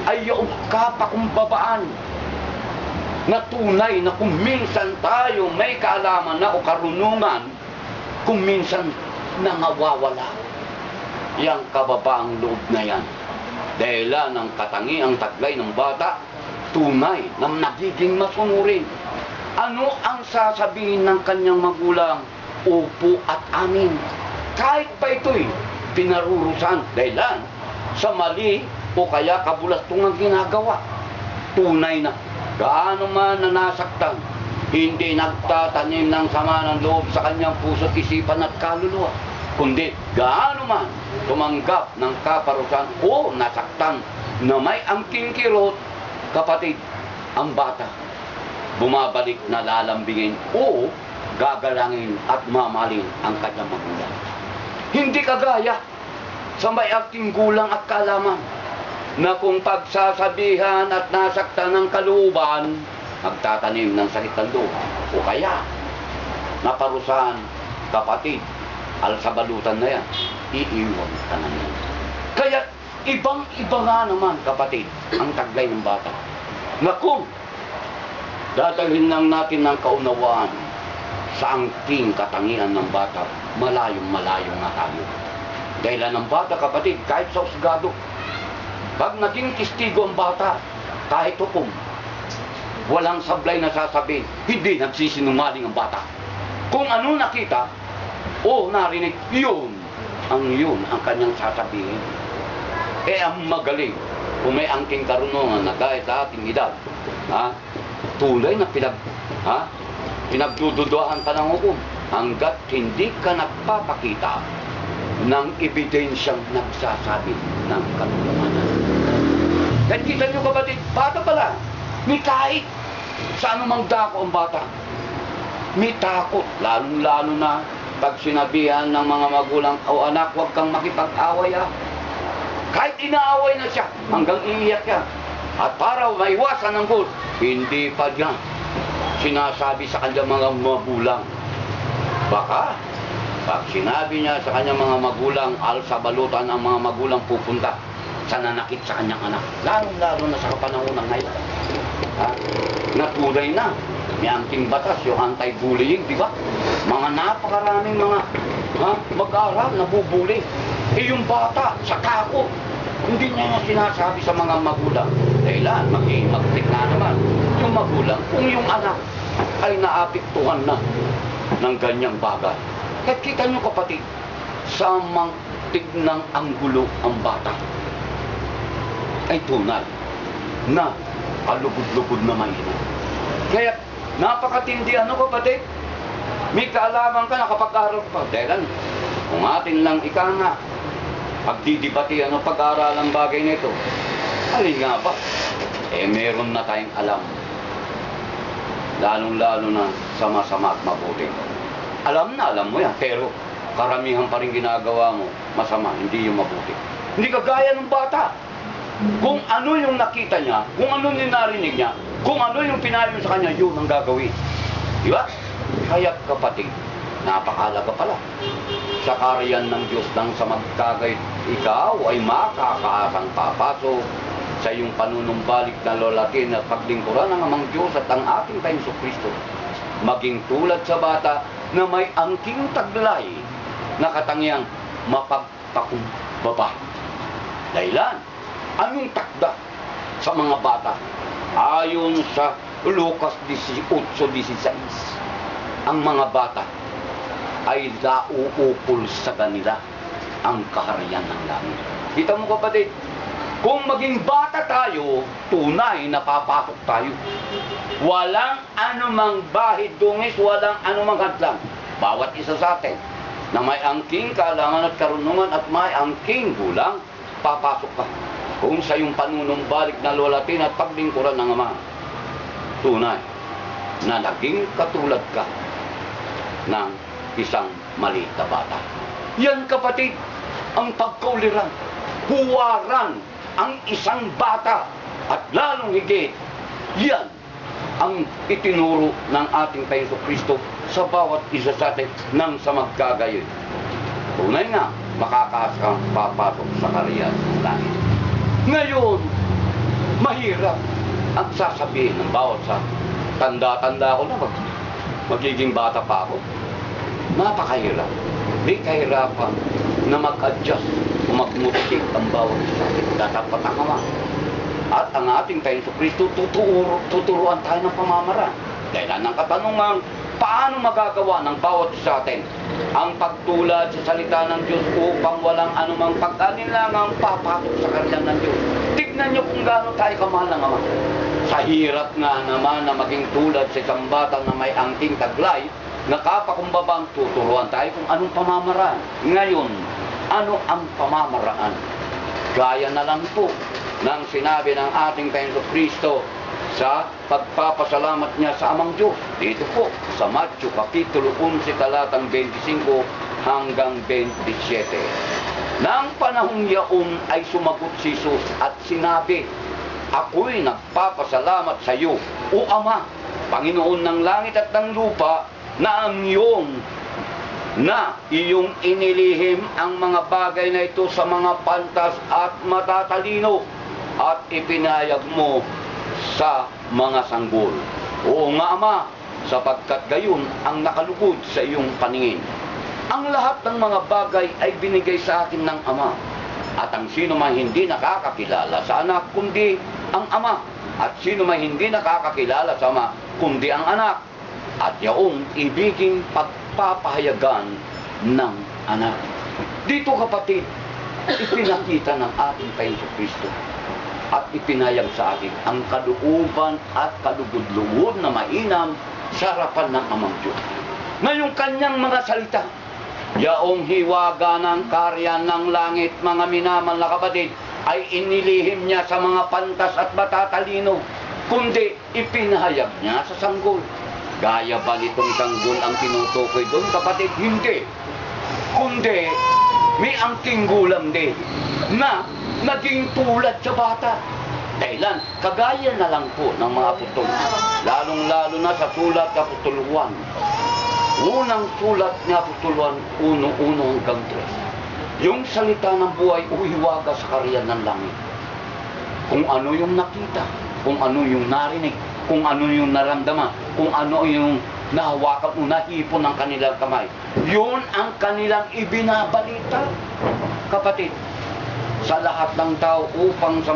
ay yung kapakumbabaan na tunay na kung minsan tayo may kaalaman na o karunungan, kung minsan nangawawala yang kababaang loob na yan. Dahilan ng katangiang taglay ng bata, tunay na nagiging masunurin. Ano ang sasabihin ng kanyang magulang? Opo at amin. Kahit pa ito'y pinarurusan dahilan sa mali o kaya kabulastungang ginagawa. Tunay na gaano man na nasaktan, hindi nagtatanim ng sama ng loob sa kanyang puso't isipan at kaluluwa, kundi gaano man tumanggap ng kaparusahan o nasaktan na may angking kirot, kapatid, ang bata bumabalik na lalambingin o gagalangin at mamalin ang kanyang magulang. Hindi kagaya sa may aking gulang at kaalaman na kung pagsasabihan at nasaktan ng kalooban, magtatanim ng sakit ng loob. O kaya, naparusahan, kapatid, alsabalutan na yan, iiwan ka na yan. Kaya, ibang-iba nga naman, kapatid, ang taglay ng bata. Na kung dadalhin lang natin ng kaunawaan sa angking katangian ng bata, malayong-malayo nga tayo. Dahilan ng bata, kapatid, kahit sa usgado, pag naging testigo ang bata, kahit hukom, walang sablay na sasabihin, hindi nagsisinungaling ang bata. Kung ano nakita o narinig, yun ang kanyang sasabihin. Ang magaling, kung may angking karunungan na dahil sa ating edad, tulay na pinagdududuhan ka ng hukom hanggat hindi ka nagpapakita ng ebidensyang nagsasabi ng katotohanan. Kaya kita nyo, kapatid, bata pala, may kahit sa anumang dako ang bata, may takot, lalong-lalo na pag sinabihan ng mga magulang, o anak, huwag kang makipag-away Kahit inaaway na siya, hanggang iiyak siya. At para maiwasan ng gulo, hindi pa niya sinasabi sa kanyang mga magulang. Baka, pag sinabi niya sa kanyang mga magulang, alsabalutan ang mga magulang pupunta sa nanakit sa kanyang anak. Lalo-lalo na sa kapanahunan ngayon. Natulay na. May angking batas, yung anti-bullying, di ba? Mga napakaraming mga mag-aaral, nabubuli. Yung bata, sa takot, hindi niya sinasabi sa mga magulang. Dahilan, mag-tik na naman. Yung magulang, kung yung anak ay naapektuhan na ng ganyang bagay. Kaya kita nyo, kapatid, sa mangtig ng anggulo ang bata ay tunay na kalugod-lugod na mahina. Kaya napakatindi, kapatid, may kaalaman ka, nakapag-aral pa. Dahil kung atin lang ika nga pagdidibati, pag-aaralang bagay nito, alin nga ba? Meron na tayong alam, lalong-lalo na sa masama at mabuti. Alam mo yan, pero karamihan pa rin ginagawa mo masama, hindi yung mabuti. Hindi kagaya ng bata. Kung ano yung nakita niya, kung ano yung narinig niya, kung ano yung pinayo sa kanya, yun ang gagawin. Di ba? Kaya, kapatid, napakalaga pala. Sa karyan ng Diyos nang sa magkagay, ikaw ay makakaasang papasok sa iyong panunumbalik na lolatin at paglingkuran ng amang Diyos at ang ating Panginoong Kristo. Maging tulad sa bata na may angking taglay na katangiang mapagpakumbaba. Dahilan, anong takda sa mga bata? Ayon sa Lucas 18:16, ang mga bata ay nauukol sa kanila ang kaharian ng langit. Kita mo, kapatid, kung maging bata tayo, tunay na papasok tayo. Walang anumang bahid dungis, walang anumang hadlang. Bawat isa sa atin na may angking kaalaman at karunungan at may angking gulang, papasok ka. Kung sa iyong panunumbalik na lolatin at paglingkuran ng Ama, tunay na naging katulad ka ng isang maliit na bata. Yan, kapatid, ang pagkauliran, huwaran ang isang bata, at lalong higit, yan ang itinuro ng ating Panginoong Kristo sa bawat isa sa atin nang sa magkagayon. Tunay nga, makakaas kang papasok sa kaharian ng langit. Ngayon, napakahirap. Ang sasabihin ng bawat sa tanda-tanda ko na magiging bata pa ako. Napakahirap. May kahirapan na mag-adjust o mag-motivate ang bawat isa. Tatapat ang Ama. At ang ating Panginoon Kristo, tuturuan tayo ng pamamaraan. Dahil ang katanungan, paano magagawa ng bawat isa atin ang pagtulad sa salita ng Diyos upang walang anumang pag-alinlangang papasok sa kariyan ng Diyos? Tignan niyo kung gaano tayo kamahal ng Ama. Sa hirap nga naman na maging tulad sa isang bata na may angking taglay, nakapakumbabang tuturuan tayo kung anong pamamaraan. Ngayon, ano ang pamamaraan? Gaya na lang po ng sinabi ng ating Panginoon Kristo sa pagpapasalamat niya sa Amang Diyos. Dito po, sa Matthew Kapitulo 11, talatang 25 hanggang 27. Nang panahong yaon ay sumagot si Jesus at sinabi, ako'y nagpapasalamat sa iyo, O Ama, Panginoon ng langit at ng lupa, na ang iyong inilihim ang mga bagay na ito sa mga pantas at matatalino at ipinayag mo sa mga sanggol. Oo nga, Ama, sapagkat gayon ang nakalugod sa iyong paningin. Ang lahat ng mga bagay ay binigay sa akin ng Ama, at ang sino man hindi nakakakilala sa anak kundi ang Ama, at sino man hindi nakakakilala sa Ama kundi ang anak, at yaong ibiging pagpapahayagan ng anak. Dito, kapatid, ipinakita ng ating Panginoon Kristo at ipinayag sa atin ang kalooban at kalugod-lugod na mainam sa harapan ng Amang Diyos. Ngayong kanyang mga salita, yaong hiwaga ng karyan ng langit, mga minamahal na kapatid, ay inilihim niya sa mga pantas at matatalino, kundi ipinahayag niya sa sanggol. Gaya ba nitong sanggol ang tinutukoy doon, kapatid? Hindi. Kundi may angking gulang din na naging tulad sa bata. Dahilan, kagaya na lang po ng mga apostol, lalong-lalo na sa sulat ng Apostol Juan. Unang sulat ni Apostol Juan, 1:1 hanggang 3. Yung salita ng buhay uhiwaga sa karyan ng langit. Kung ano yung nakita, kung ano yung narinig, kung ano yung naramdaman, kung ano yung nahawakan o nahipon ng kanilang kamay. Yun ang kanilang ibinabalita, kapatid, sa lahat ng tao upang sa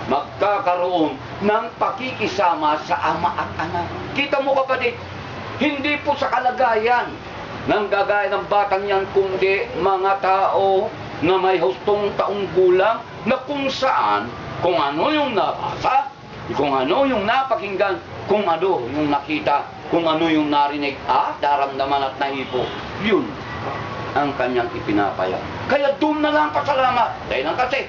magkakaroon ng pakikisama sa Ama at Anak. Kita mo, kapatid, hindi po sa kalagayan ng gagaya ng batang yan, kundi mga tao na may hustong taong gulang na kung saan, kung ano yung nabasa, kung ano yung napakinggan, kung ano yung nakita, kung ano yung narinig, daramdaman at nahipo, yun ang kanyang ipinapaya. Kaya doon na lang pasalamat. Dahil ang kasi,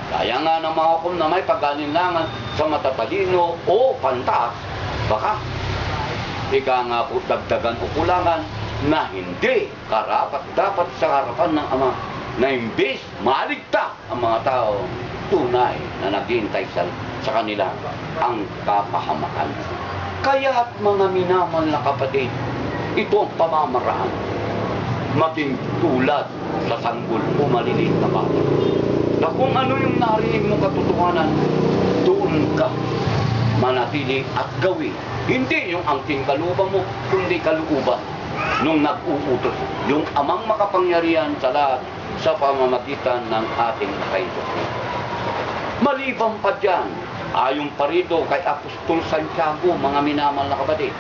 kaya nga ng mga hukom na may pag-alinlangan sa matatalino o pantas, baka ika nga po dagdagan o kulangan na hindi karapat-dapat sa harapan ng Ama, na imbis maligtas ang mga tao, tunay na naghihintay sa kanila ang kapahamakan. Kaya't mga minamahal na kapatid, ito ang pamamaraan. Maging tulad sa sanggol o maliliit na bata. Na kung ano yung narinig mo katotohanan, doon ka manatili at gawin. Hindi yung angking kalooban mo, kundi kalooban nung nag-uutos. Yung Amang makapangyarihan sa lahat sa pamamagitan ng ating Panginoon. Maliban pa dyan, ayon pa rito kay Apostol Santiago, mga minamahal na kapatid.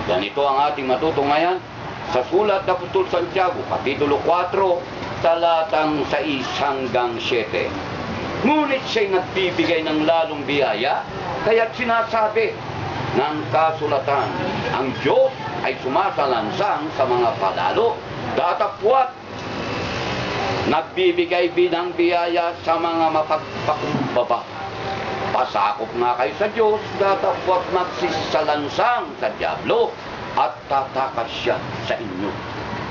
Ganito ang ating matutunghayan sa sulat ng Apostol Santiago, Kapitulo 4, talatang 6 hanggang 7. Ngunit siya'y nagbibigay ng lalong biyaya, kaya't sinasabi ng kasulatan, ang Diyos ay sumasalansang sa mga palalo, datapwat, nagbibigay binang biyaya sa mga mapagpakumbaba. Pasakop nga kayo sa Diyos, datapwat magsisalansang sa Diablo at tatakas siya sa inyo.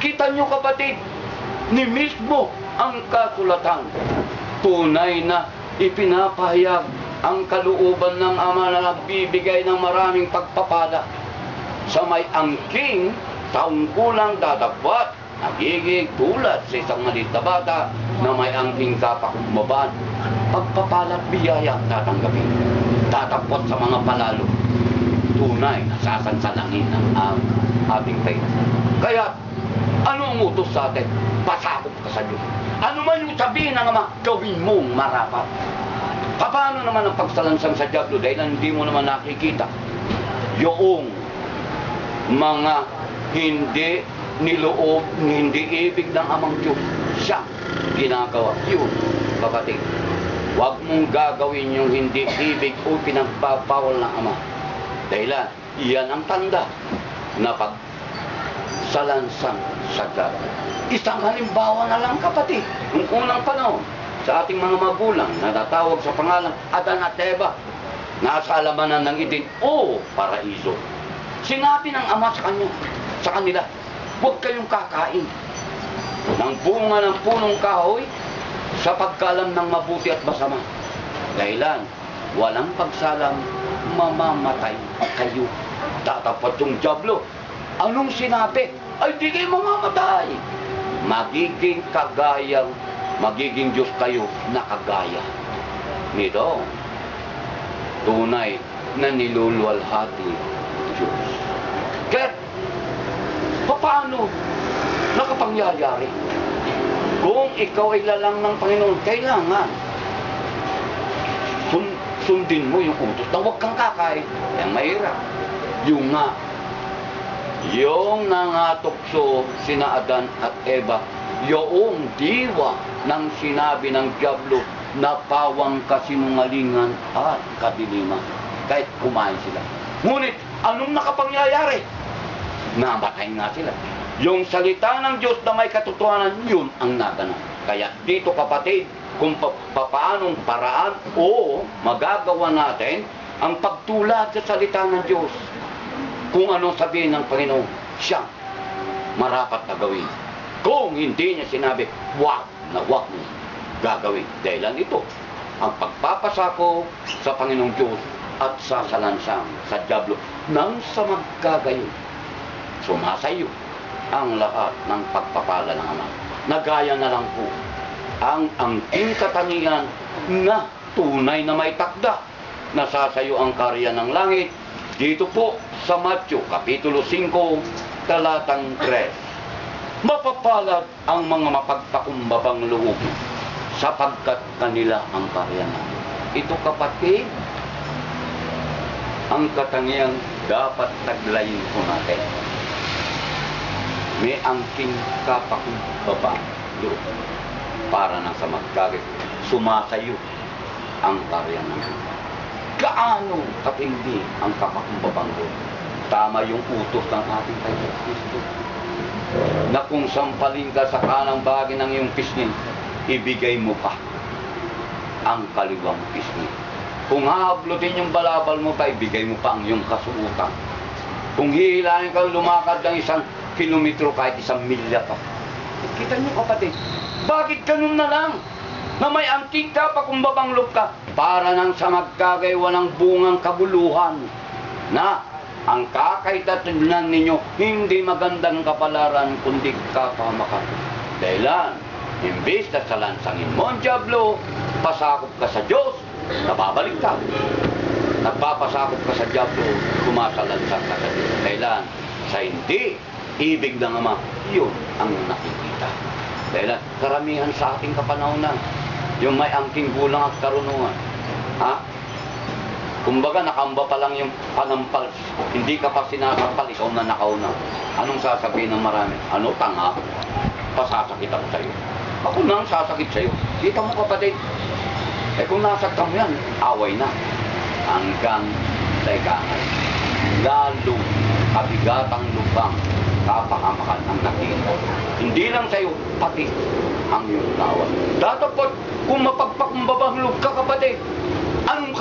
Kita nyo, kapatid, ni mismo ang kasulatan, tunay na ipinapahayag ang kalooban ng Ama na nagbibigay ng maraming pagpapala sa may angking taong kulang dadapwat, nagiging tulad sa isang maliit na bata na may angking kapakumbabaan. pagpapalat biyaya ang tatanggapin. Tatapot sa mga palalo. Tunay na sasansalangin ang ating faith. Kaya, ano ang utos sa atin? Pasakop ka sa Diyos. Ano man yung sabihin ng Ama, gawin mong marapat. Paano naman ang pagsalansang sa diablo dahil hindi mo naman nakikita yung mga hindi niloob, hindi ibig ng Amang Diyos. Siya ginagawa. Yun, kapatid. Huwag mong gagawin yung hindi ibig o pinagpapawal ng Ama. Dahilan, iyan ang tanda na pagsalansang sa diablo. Isang halimbawa na lang, kapatid. Nung unang panahon, sa ating mga magulang, natatawag sa pangalan Adan at Eva, nasa alamanan ng Eden o paraiso. Sinabi ng Ama sa kanila, huwag kayong kakain ng bunga ng punong kahoy sa pagkalam ng mabuti at masama. Dahilan, walang pagsalang, mamamatay kayo. Tatapat yung diablo. Anong sinabi? Ay, di kayo mamamatay. Magiging Diyos kayo na kagaya nito. Tunay na niluluwalhati Diyos. Kaya, paano nakapangyayari? Kung ikaw ay lalang ng Panginoon, kailangan sundin mo yung utos na huwag kang kakain. Ang mahirap. Yung nangatukso sina Adan at Eva, yung diwa ng sinabi ng diablo na pawang kasinungalingan at kadiliman. Kahit kumain sila. Ngunit, anong nakapangyayari? Namatay nga sila. Yung salita ng Diyos na may katotohanan, yun ang naganap. Kaya dito, kapatid, kung paanong paraan o magagawa natin ang pagtulad sa salita ng Diyos. Kung ano sabihin ng Panginoon, siya marapat na gawin. Kung hindi niya sinabi, wag mo gagawin. Dahilan ito, ang pagpapasako sa Panginoong Diyos at sa salansang sa diablo nang sa magkagayon. Sumasayo ang lahat ng pagpapala ng Ama. Nagaya na lang po ang angking katangian na tunay na may takda. Nasasayo ang karya ng langit. Dito po sa Matthew, Kapitulo 5, talatang 3. Mapapalad ang mga mapagpakumbabang loob sapagkat kanila ang karya ng langit. Ito, kapatid, ang katangiang dapat taglayin po natin. May angking kapakumbabang loob para nang sa magkagit sumasayo ang karya ng langit. Gaano katindi ang kapakumbabang loob? Tama yung utos ng ating Panginoon Kristo na kung sampalin ka sa kanang bahagi ng iyong pisngi, ibigay mo pa ang kaliwang pisngi. Kung hahablutin yung balabal mo pa, ibigay mo pa ang iyong kasuutan. Kung hihilahin ka lumakad ng 1 kilometro kahit 1 milya pa. Kita niyo, kapatid, bakit ganun na lang? Na may angking kapakumbabang loob ka para nang sa magkagay walang bungang kabuluhan na ang kakaitatunan ninyo hindi magandang kapalaran kundi kapahamakan. Dahilan, imbis na salansangin mo ang diablo, pasakop ka sa Diyos, nababalik ka. Nagpapasakop ka sa diablo, sumasalansang ka sa Diyos. Dahilan, sa hindi ibig ng Ama, yun ang nakikita. Dahilan, karamihan sa ating kapanahonan, yung may angking gulang at karunungan. Kumbaga, nakamba pa lang yung panampal. Hindi ka pa sinasampal, ikaw na nakauna. Anong sasabihin ng marami? Ano, tanga? Pasasakit ako sa'yo. Ako na ang sasakit sa'yo. Kita mo, kapatid. Kung nasaktan mo yan, away na. Hanggang sa ikangan. Lalo kabigatang lubang kapahamakan ang nakita. Hindi lang sa'yo, pati ang iyong kawan. Datapot, kung mapagpakumbabang loob ka, kapatid, anong